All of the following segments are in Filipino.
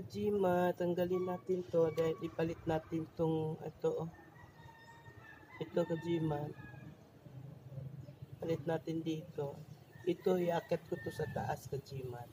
Kajima, tanggalin natin to dahil ipalit natin tong ito, oh. Ito Kajima. Palit natin dito. Ito iakyat ko to sa taas Kajima.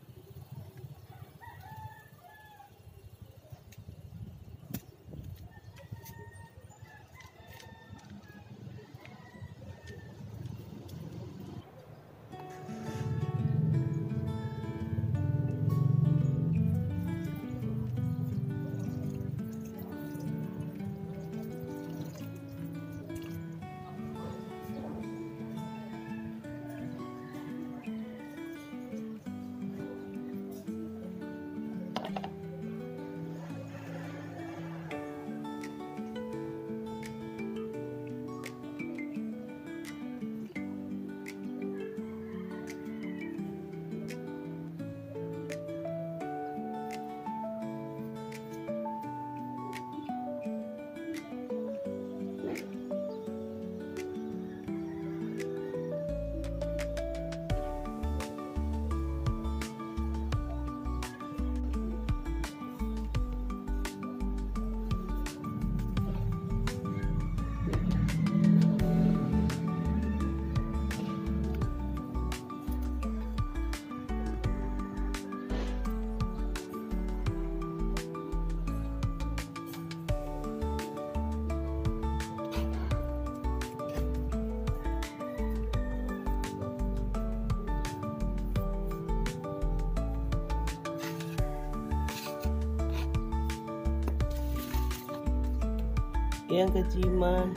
Ayan Kajima.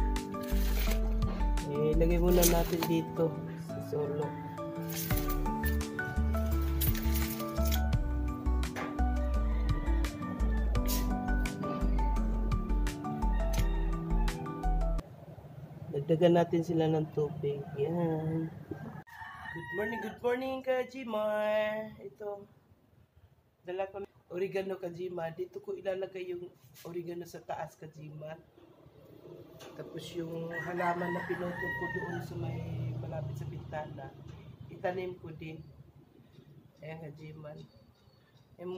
Lagay muna natin dito sa solo. Dagdagan natin sila ng tubig. Yan. Good morning Kajima. Ito. Dala ko oregano Kajima. Dito ko ilalagay yung oregano sa taas Kajima. Tapos yung halaman na pinutol ko doon sa may malapit sa bintana, itanim ko din. Ayan Kajima. Yung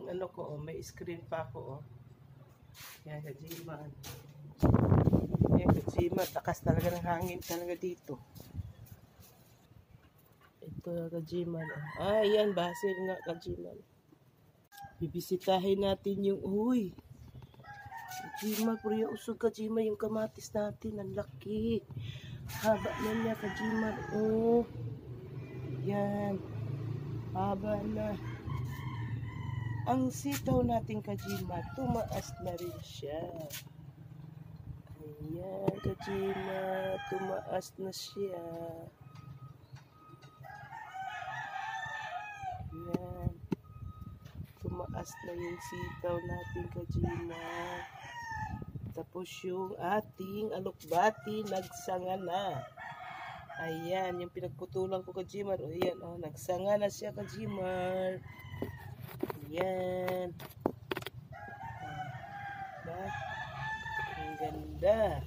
ano ko, may screen pa ako. Ayan Kajima. Ayan Kajima. Takas talaga ng hangin talaga dito. Ito Kajima. Ayan, basil nga Kajima. Bibisitahin natin yung Kajima, puriya usog Kajima yung kamatis natin. Ang laki. Haba na niya Kajima. Oh. Yan. Haba na. Ang sitaw natin Kajima, tumaas na rin siya. Ayan Kajima, tumaas na siya. Ayan. Tumaas na yung sitaw natin Kajima. Tapos yung ating alokbati nagsanga na. Ayan, yung pinagputulan ko Kajimar. O ayan, nagsanga na siya Kajimar. Ayan. Diba? Ang ganda.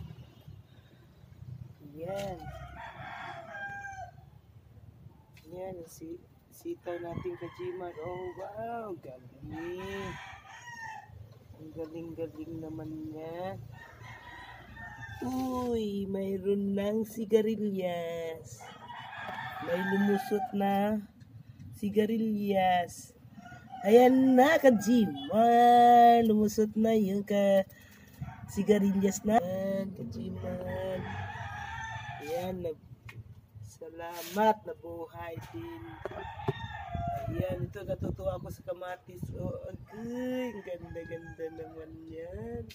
Ayan. Ayan, sitaw natin Kajimar. Oh, wow, galing. Ang galing-galing naman niya. Uy, mayroon ng sigarilyas. May lumusot na sigarilyas. Ayan na, Kajimar. Lumusot na yung sigarilyas na. Kajimar. Ayan, salamat na buhay din. Ayan, ito natutuwa ako sa kamatis. Oh, agay, ganda-ganda naman yan.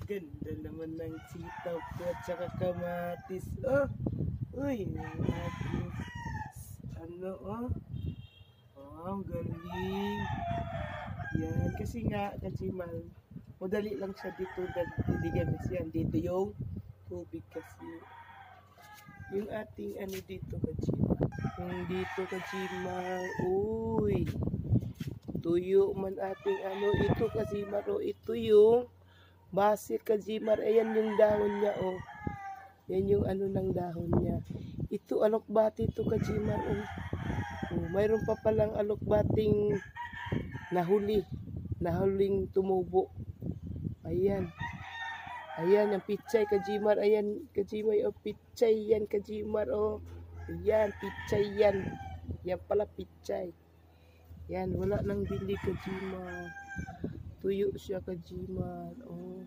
Ganda naman ng sitaw ko at saka kamatis. Oh, uy, ang galing. Yan, kasi nga, Kajima, madali lang siya dito. Diligan siya. Dito yung tubig kasi. Yung ating dito Kajima. Yung dito Kajima. Uy. Tuyo man ating ito Kajima. Ito yung basil Kajima. Ayan yung dahon niya. Oh. Yan yung ng dahon niya. Ito alokbati ito Kajima. Oh. Mayroon pa palang alokbating nahuli. nahuling tumubo. Ayan. Ayan, ang pichay Kajimar. Ayan, Kajimar. Oh, pichay yan, Kajimar. Oh. Ayan, pichay yan. Yan pala, pichay. Yan, wala nang dilig, Kajimar. Tuyo siya, Kajimar. Oh.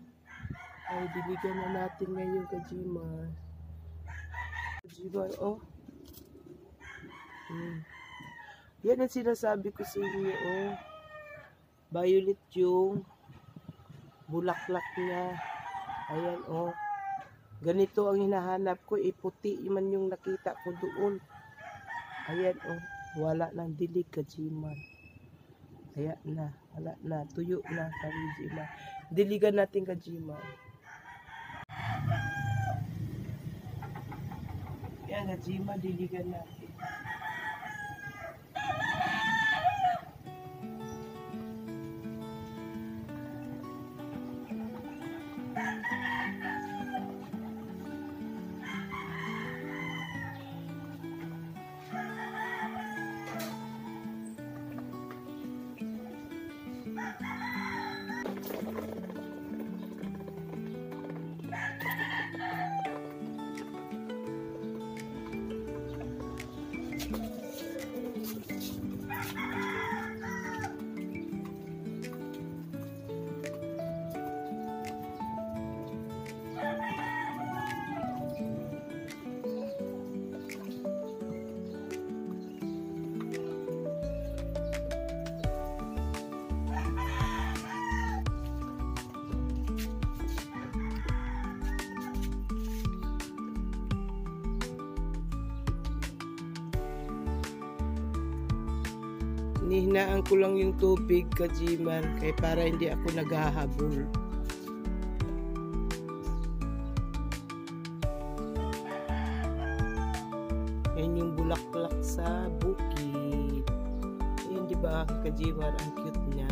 Ay, diligan na natin ngayon, Kajimar. Kajimar, oh. Yan ang sinasabi ko sa inyo, oh. Violet yung bulaklak niya. Ayan, oh. Ganito ang hinahanap ko. Puti man yung nakita ko doon. Ayan, oh. Wala nang dilig, Kajimar. Ayan na. Wala na. Tuyo na, Kajimar. Diligan natin, Kajimar. Ayan, Kajimar. Diligan natin. Nihinaan ko lang yung tubig, Kajimar, kaya para hindi ako naghahabol. Yan yung bulaklak sa bukid. Yan, di ba, Kajimar, ang cute niya.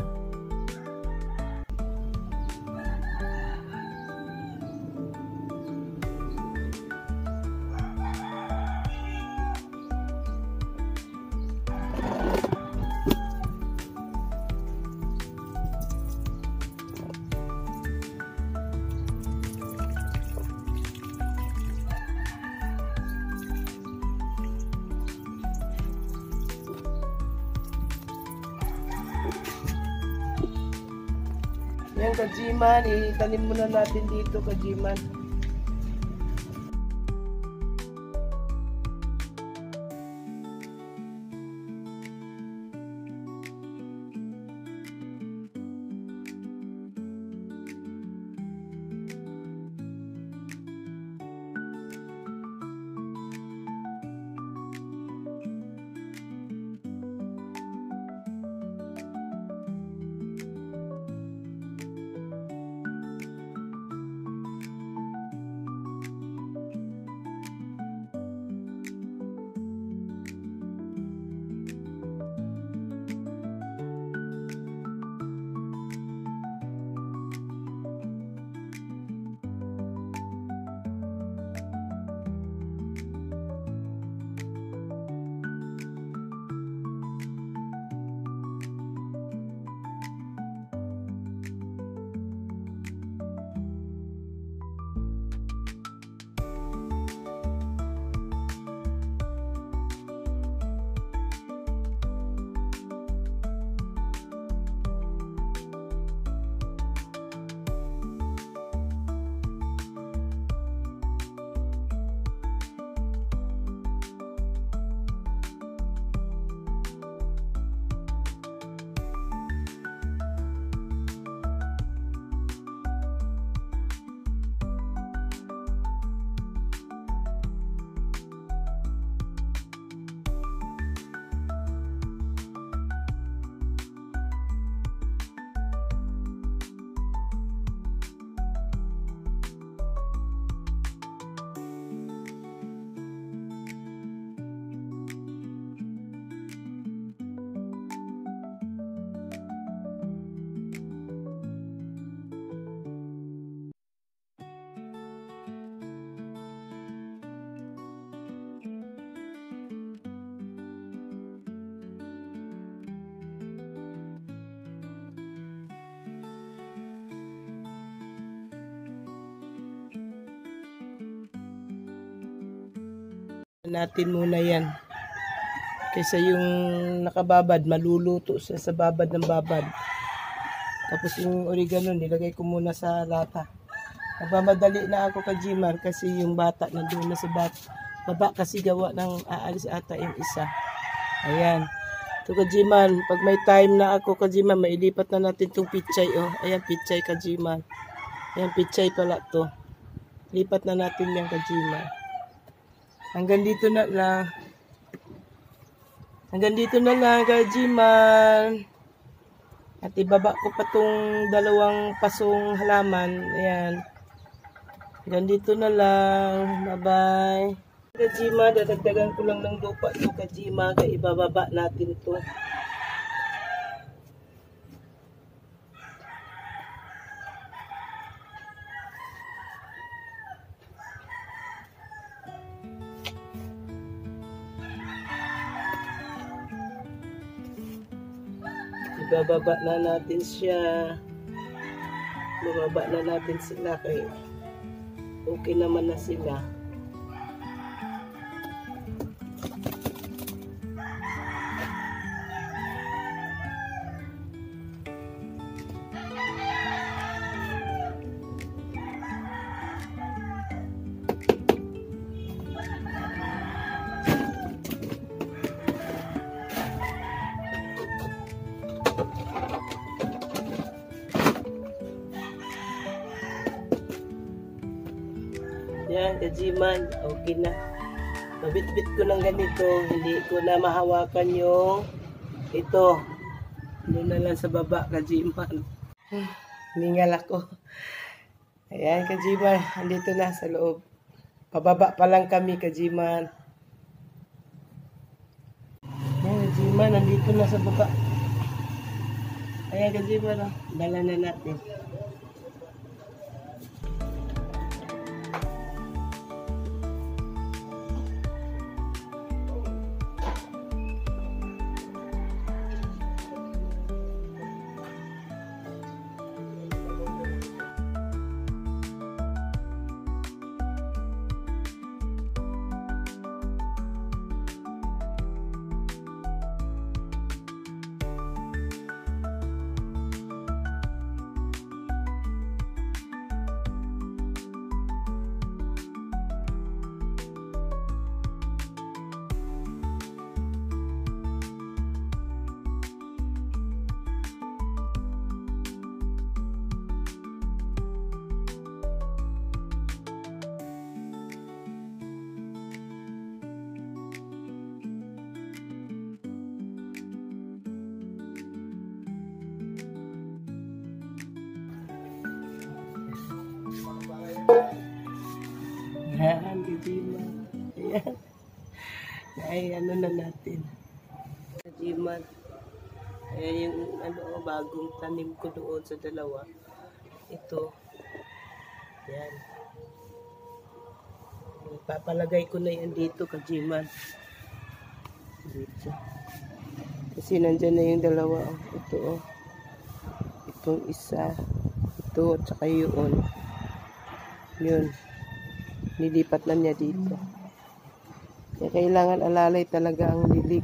Yan, Kajimar, itanim muna natin dito, Kajimar. Natin muna yan. Kaysa yung nakababad, maluluto siya sa babad ng babad. Tapos yung oregano, nilagay ko muna sa lata. Nagmamadali na ako kay Jimar kasi yung bata nandun na sa baba kasi gawa ng aalis ata yung isa. Ayan. Ito kay Jimar, pag may time na ako kay Jimar, mailipat na natin itong pichay. Oh. Ayan, pichay kay Jimar. Ayan, pichay pala to. Lipat na natin yan kay Jimar. Hanggang dito na lang. Hanggang dito na lang kay Jimar. At ibaba ko pa tong dalawang pasong halaman. Ayan. Hanggang dito na lang. Bye-bye. Kajima, dadagdagan ko lang ng lupa ito. Kajima, kaya ibababa natin ito. Ibababa na natin siya. Bababa na natin sila kaya okay naman na sila. Yan, Kajiman, okay na. Mabitbit ko ng ganito, hindi ko na mahawakan yung ito. Doon na lang sa baba, Kajiman. Ningal ako. Ayan, Kajiman, andito na sa loob. Pababa pa lang kami, Kajiman. Ayan, Kajiman, andito na sa baba. Ayan, Kajiman, dala na natin. Yan, Kajiman. Ayan. Ay, ano na natin. Kajiman. Ayan yung bagong tanim ko doon sa dalawa. Ito. Yan. Papalagay ko na yan dito, Kajiman. Dito. Kasi nandyan na yung dalawa. Ito, oh. Itong isa. Ito, at saka yun. Yun. Nilipat na niya dito. Kaya kailangan alalay talaga ang lilig.